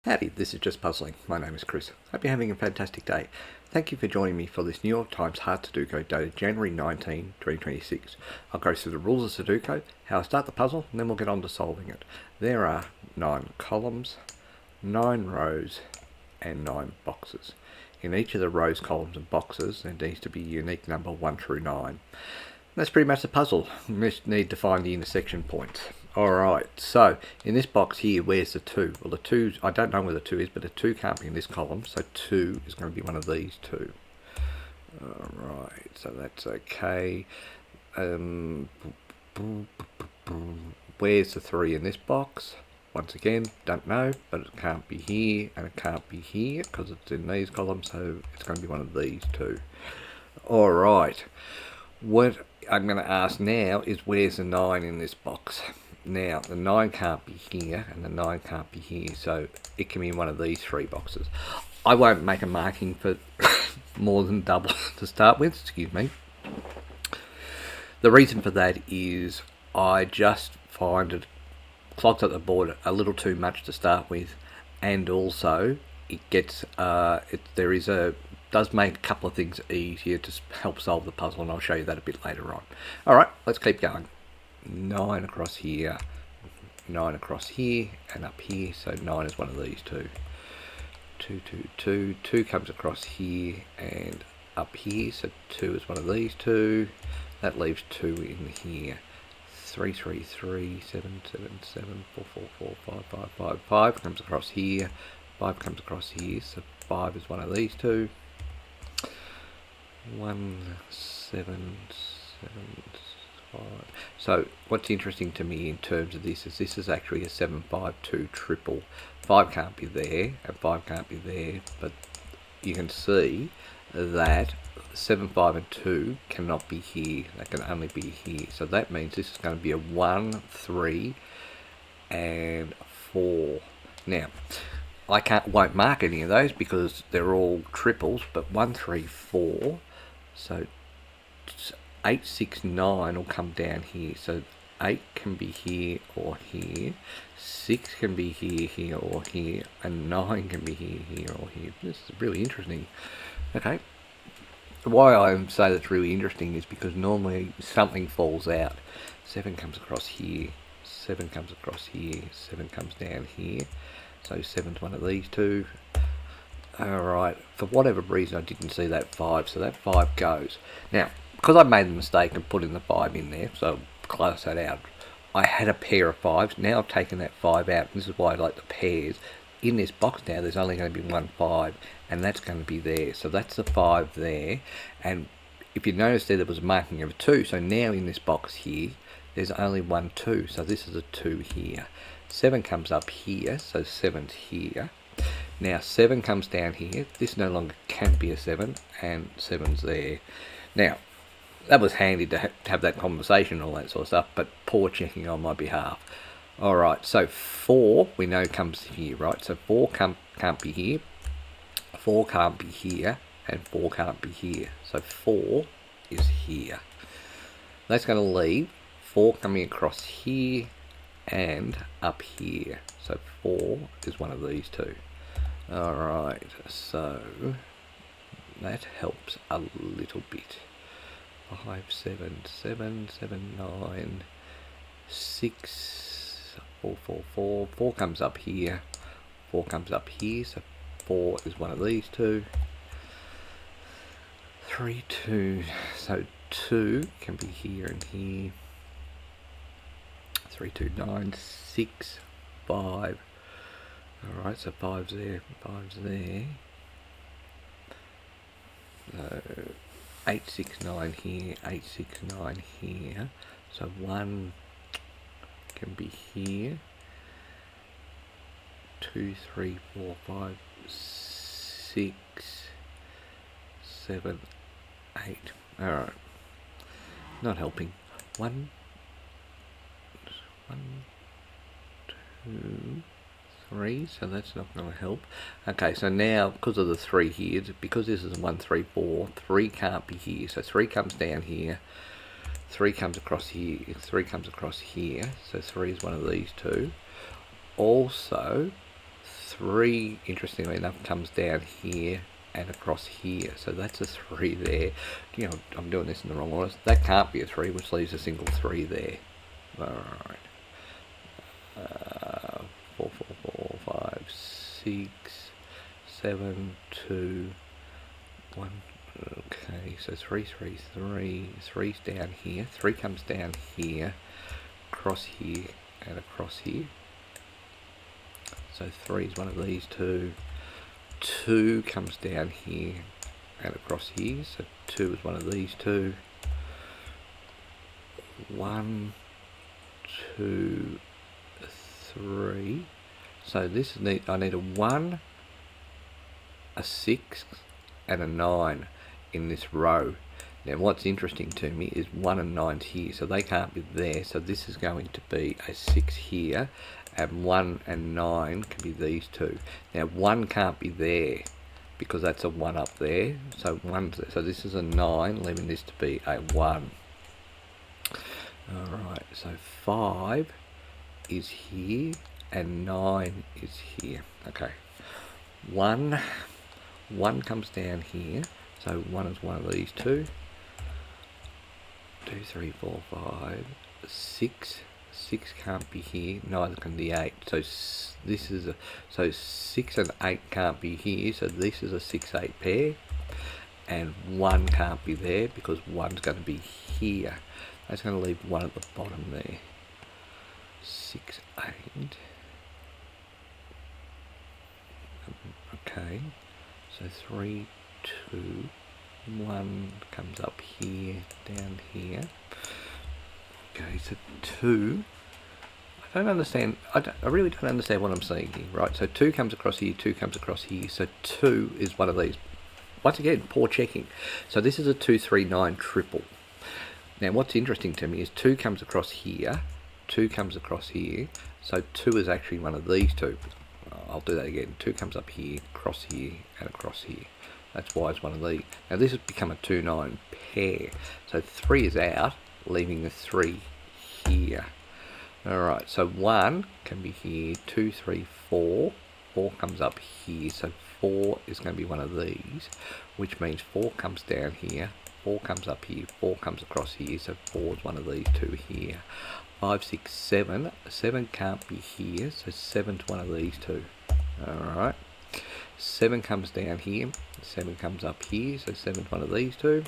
Howdy, this is Just Puzzling. My name is Chris. Hope you're having a fantastic day. Thank you for joining me for this New York Times Hard Sudoku dated January 19, 2026. I'll go through the rules of Sudoku, how I start the puzzle, and then we'll get on to solving it. There are 9 columns, 9 rows, and 9 boxes. In each of the rows, columns, and boxes, there needs to be a unique number 1 through 9. That's pretty much the puzzle. We just need to find the intersection points. Alright, so in this box here, where's the 2? Well, the 2, I don't know where the 2 is, but the 2 can't be in this column, so 2 is going to be one of these 2. Alright, so that's okay. Where's the 3 in this box? Once again, don't know, but it can't be here, and it can't be here, because it's in these columns, so it's going to be one of these 2. Alright, what I'm going to ask now is where's the 9 in this box? Now, the 9 can't be here, and the 9 can't be here, so it can be in one of these 3 boxes. I won't make a marking for more than double to start with, excuse me. The reason for that is I just find it clogs up the board a little too much to start with, and also it gets, does make a couple of things easier to help solve the puzzle, and I'll show you that a bit later on. Alright, let's keep going. 9 across here, 9 across here, and up here, so 9 is one of these 2. 2, 2, 2, 2 comes across here and up here, so 2 is one of these 2. That leaves 2 in here. 3, 3, 3, 7, 7, 7, 4, 4, 4, 5, 5, 5, 5 comes across here, 5 comes across here, so 5 is one of these 2. 1, 7, 7, 5. So what's interesting to me in terms of this is actually a 7, 5, 2 triple. 5 can't be there, and 5 can't be there, but you can see that 7, 5, and 2 cannot be here. They can only be here. So that means this is going to be a 1, 3, and 4. Now, I won't mark any of those because they're all triples, but 1, 3, 4. So 8, 6, 9 will come down here. So 8 can be here or here. 6 can be here, here, or here. And 9 can be here, here, or here. This is really interesting. Okay. Why I say that's really interesting is because normally something falls out. 7 comes across here. 7 comes across here. 7 comes down here. So 7's one of these 2. Alright, for whatever reason I didn't see that 5, so that 5 goes. Now, because I made the mistake of putting the 5 in there, so close that out, I had a pair of 5s. Now I've taken that 5 out, and this is why I like the pairs. In this box now there's only going to be 1 5, and that's going to be there. So that's the 5 there, and if you notice there was a marking of a 2, so now in this box here there's only 1 2, so this is a 2 here. 7 comes up here, so 7's here. Now 7 comes down here, this no longer can be a 7, and 7's there. Now, that was handy to have that conversation and all that sort of stuff, but poor checking on my behalf. Alright, so 4 we know comes here, right? So 4 can't be here, 4 can't be here, and 4 can't be here. So 4 is here. That's going to leave 4 coming across here and up here. So 4 is one of these 2. Alright, so that helps a little bit. 5, 7, 7, 7, 9, 6, 4, 4, 4. 4 comes up here. 4 comes up here, so 4 is one of these 2. 3, 2, so 2 can be here and here. 3, 2, 9, 6, 5. Alright, so 5's there, 5's there. So 8, 6, 9 here, 8, 6, 9 here. So 1 can be here. 2, 3, 4, 5, 6, 7, 8. Alright. Not helping. 1, 2, 3, so that's not going to help. Okay, so now because of the 3 here, because this is 1, 3, 4, 3 can't be here, so 3 comes down here, 3 comes across here, 3 comes across here, so 3 is one of these 2. Also 3, interestingly enough, comes down here and across here. So that's a 3 there. You know, I'm doing this in the wrong order. That can't be a 3, which leaves a single 3 there. Alright. 4, 4, 4, 5, 6, 7, 2, 1. Okay, so 3, 3, 3. 3's down here. 3 comes down here, across here, and across here. So 3 is one of these two. 2 comes down here and across here. So 2 is one of these two. 1, 2, 3. So this is I need a 1, a 6, and a 9 in this row. Now what's interesting to me is 1 and 9's here, so they can't be there. So this is going to be a 6 here, and 1 and 9 can be these two. Now 1 can't be there because that's a 1 up there. So so this is a 9, leaving this to be a 1. Alright, so 5 is here and 9 is here. Okay. 1 comes down here. So 1 is one of these two. 2, 3, 4, 5, 6. 6 can't be here, neither can the 8. So this is so 6 and 8 can't be here. So this is a 6, 8 pair, and 1 can't be there because 1's going to be here. That's going to leave 1 at the bottom there. 6, 8. Okay, so 3, 2, 1 comes up here, down here. Okay, so 2. I don't understand. I really don't understand what I'm saying here, right? So 2 comes across here, 2 comes across here. So 2 is one of these. Once again, poor checking. So this is a 2, 3, 9 triple. Now what's interesting to me is 2 comes across here, 2 comes across here. So 2 is actually one of these two. I'll do that again. 2 comes up here, across here, and across here. That's why it's one of these. Now this has become a 2, 9 pair. So 3 is out, leaving the 3 here. Alright, so 1 can be here, 2, 3, 4. 4 comes up here, so 4 is going to be one of these, which means 4 comes down here, 4 comes up here, 4 comes across here, so 4 is one of these two here. 5, 6, 7. 7 can't be here, so 7 is one of these two. Alright. 7 comes down here, 7 comes up here, so 7 is one of these two.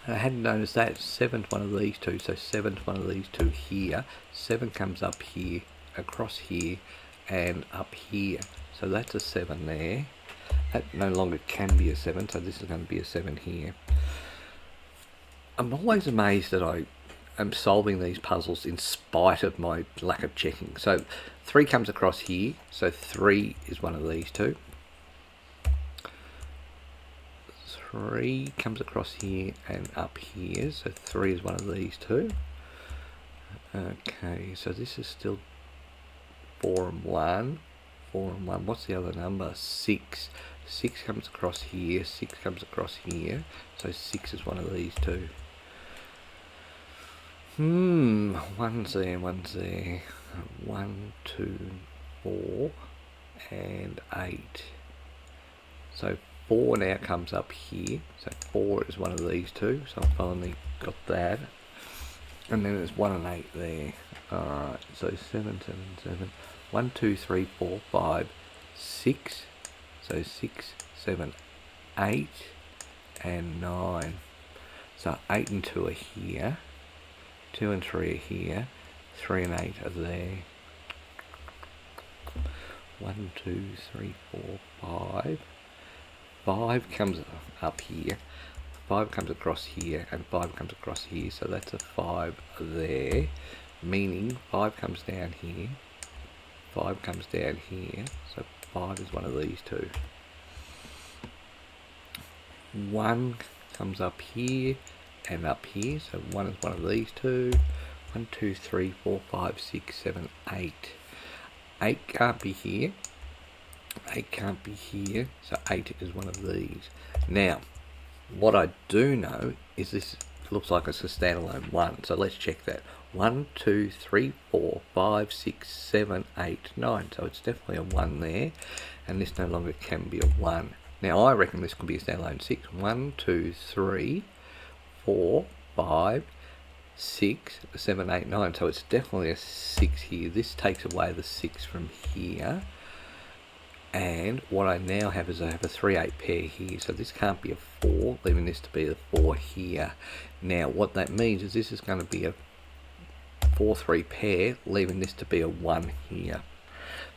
And I hadn't noticed that. 7 is one of these two, so 7 is one of these two here. 7 comes up here, across here, and up here. So that's a 7 there. That no longer can be a 7, so this is going to be a 7 here. I'm always amazed that I am solving these puzzles in spite of my lack of checking. So 3 comes across here, so 3 is one of these two. 3 comes across here and up here, so 3 is one of these two. Okay, so this is still 4 and 1. 4 and 1. What's the other number? 6. 6 comes across here, 6 comes across here, so 6 is one of these two. One's there, one's there. 1, 2, 4, and 8. So 4 now comes up here, so 4 is one of these two, so I finally got that. And then there's 1 and 8 there. Alright, so 7, 7, 7. 1, 2, 3, 4, 5, 6. So 6, 7, 8, and 9. So 8 and 2 are here. 2 and 3 are here. 3 and 8 are there. 1, 2, 3, 4, 5. 5 comes up here. 5 comes across here, and 5 comes across here. So that's a 5 there. Meaning 5 comes down here. 5 comes down here. So 5 is one of these two. 1 comes up here and up here, so 1 is one of these two. 1, 2, 3, 4, 5, 6, 7, 8. 8 can't be here. 8 can't be here, so 8 is one of these. Now, what I do know is this looks like it's a standalone 1. So let's check that. 1, 2, 3, 4, 5, 6, 7, 8, 9. So it's definitely a 1 there, and this no longer can be a 1. Now I reckon this could be a standalone 6. 1, 2, 3, 4, 5, 6, 7, 8, 9. So it's definitely a 6 here. This takes away the 6 from here. And what I now have is I have a 3-8 pair here, so this can't be a 4, leaving this to be a 4 here. Now what that means is this is going to be a 4-3 pair, leaving this to be a 1 here.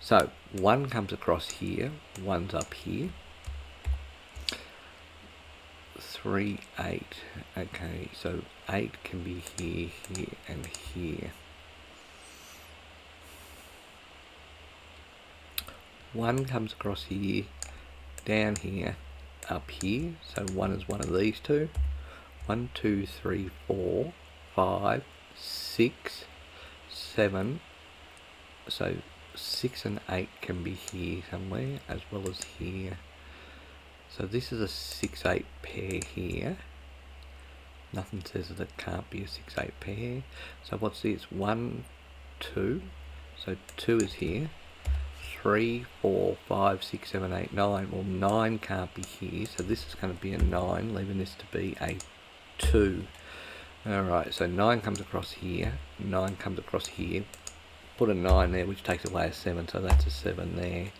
So 1 comes across here, 1's up here. 3, 8, okay, so 8 can be here, here and here. 1 comes across here, down here, up here, so 1 is one of these two. 1, 2, 3, 4, 5, 6, 7, so 6 and 8 can be here somewhere, as well as here. So this is a 6-8 pair here. Nothing says that it can't be a 6-8 pair. So what's this? 1, 2, so 2 is here. 3, 4, 5, 6, 7, 8, 9. Well, 9 can't be here, so this is going to be a 9, leaving this to be a 2. Alright, so 9 comes across here, 9 comes across here. Put a 9 there, which takes away a 7, so that's a 7 there.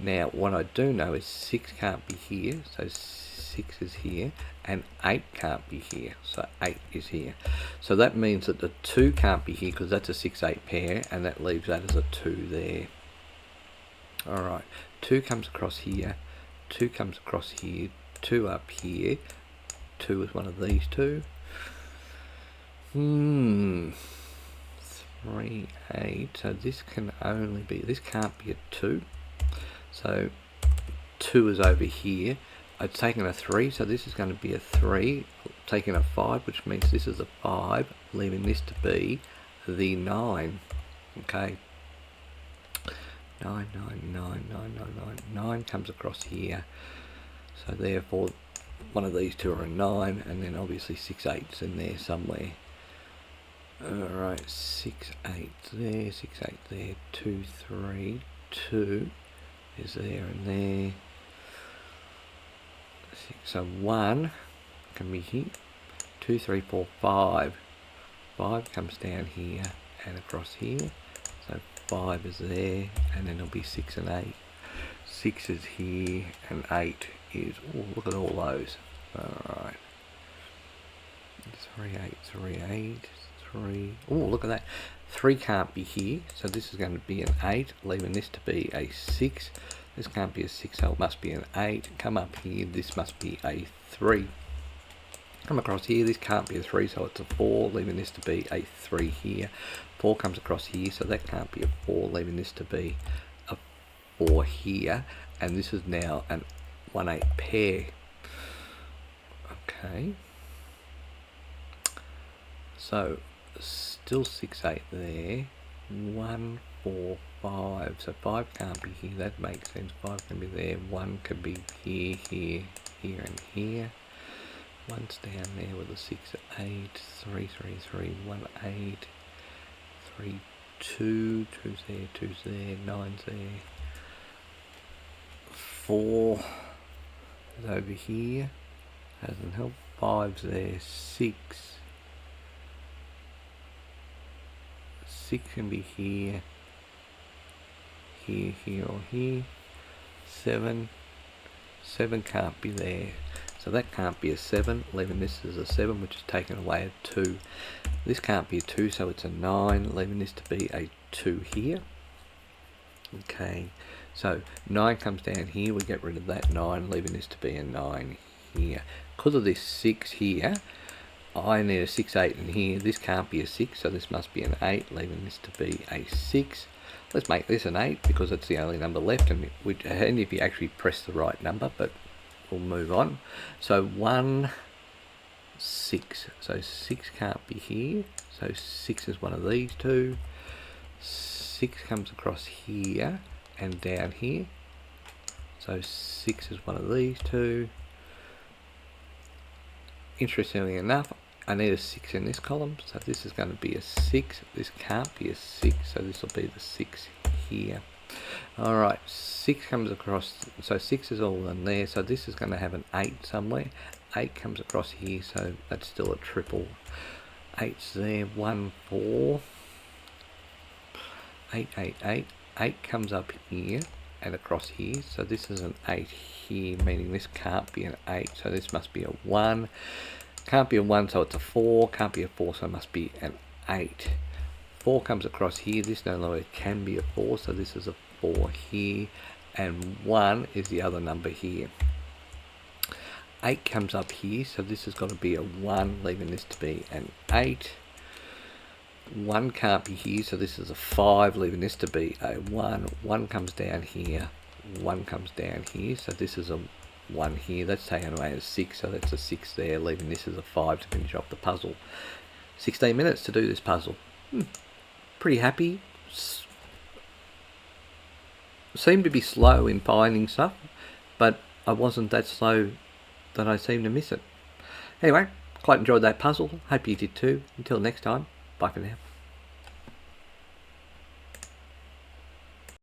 Now, what I do know is 6 can't be here, so 6 is here, and 8 can't be here, so 8 is here. So that means that the 2 can't be here, because that's a 6-8 pair, and that leaves that as a 2 there. Alright, 2 comes across here, 2 comes across here, 2 up here, 2 is one of these two. 3, 8, so this can only be, this can't be a 2. So 2 is over here. I've taken a 3, so this is going to be a 3. Taking a 5, which means this is a 5, leaving this to be the 9. Okay. 9, 9, 9, 9, 9, 9. 9 comes across here. So therefore, one of these two are a 9, and then obviously 6 8's in there somewhere. Alright, 6 8 there, 6 8 there, 2 3, 2 is there and there. So 1 can be here. 2, 3, 4, 5. 5 comes down here and across here. So 5 is there, and then it'll be 6 and 8. 6 is here, and 8 is, oh, look at all those. Alright. 3, 8, 3, 8, 3. Oh, look at that. 3 can't be here, so this is going to be an 8, leaving this to be a 6. This can't be a 6, so it must be an 8. Come up here, this must be a 3. Come across here, this can't be a 3, so it's a 4, leaving this to be a 3 here. 4 comes across here, so that can't be a 4, leaving this to be a 4 here. And this is now an 1 8 pair. Okay. So, still 6 8 there. 1, 4, 5. So 5 can't be here, that makes sense. 5 can be there. 1 can be here, here, here, and here. 1's down there with a 6 8, 3 3 3, 1 8, 3 2, 2's there, 2's there, 9's there. 4 is over here, hasn't helped. 5's there, 6. 6 can be here, here, here, or here. 7 can't be there. So that can't be a 7, leaving this as a 7, which is taken away a 2. This can't be a 2, so it's a 9, leaving this to be a 2 here. Okay, so 9 comes down here, we get rid of that 9, leaving this to be a 9 here. Because of this 6 here, I need a 6 8 in here. This can't be a 6, so this must be an 8, leaving this to be a 6. Let's make this an 8, because it's the only number left, and if you actually press the right number, but we'll move on. So 1 6, so 6 can't be here, so 6 is one of these two. 6 comes across here and down here, so 6 is one of these two. Interestingly enough, I need a 6 in this column, so this is going to be a 6. This can't be a 6, so this will be the 6 here. Alright, 6 comes across, so 6 is all in there, so this is going to have an 8 somewhere. 8 comes across here, so that's still a triple. 8's there, 1, 4, 8, 8, 8. 8 comes up here and across here, so this is an 8 here, meaning this can't be an 8, so this must be a 1. Can't be a 1, so it's a 4. Can't be a 4, so it must be an 8. 4 comes across here. This no longer can be a 4, so this is a 4 here. And 1 is the other number here. 8 comes up here, so this has got to be a 1, leaving this to be an 8. 1 can't be here, so this is a 5, leaving this to be a 1. 1 comes down here. 1 comes down here, so this is a 1 here. That's taken away as 6, so that's a 6 there, leaving this as a 5 to finish off the puzzle. 16 minutes to do this puzzle. Pretty happy. Seemed to be slow in finding stuff, but I wasn't that slow that I seemed to miss it. Anyway, quite enjoyed that puzzle. Hope you did too. Until next time, bye for now.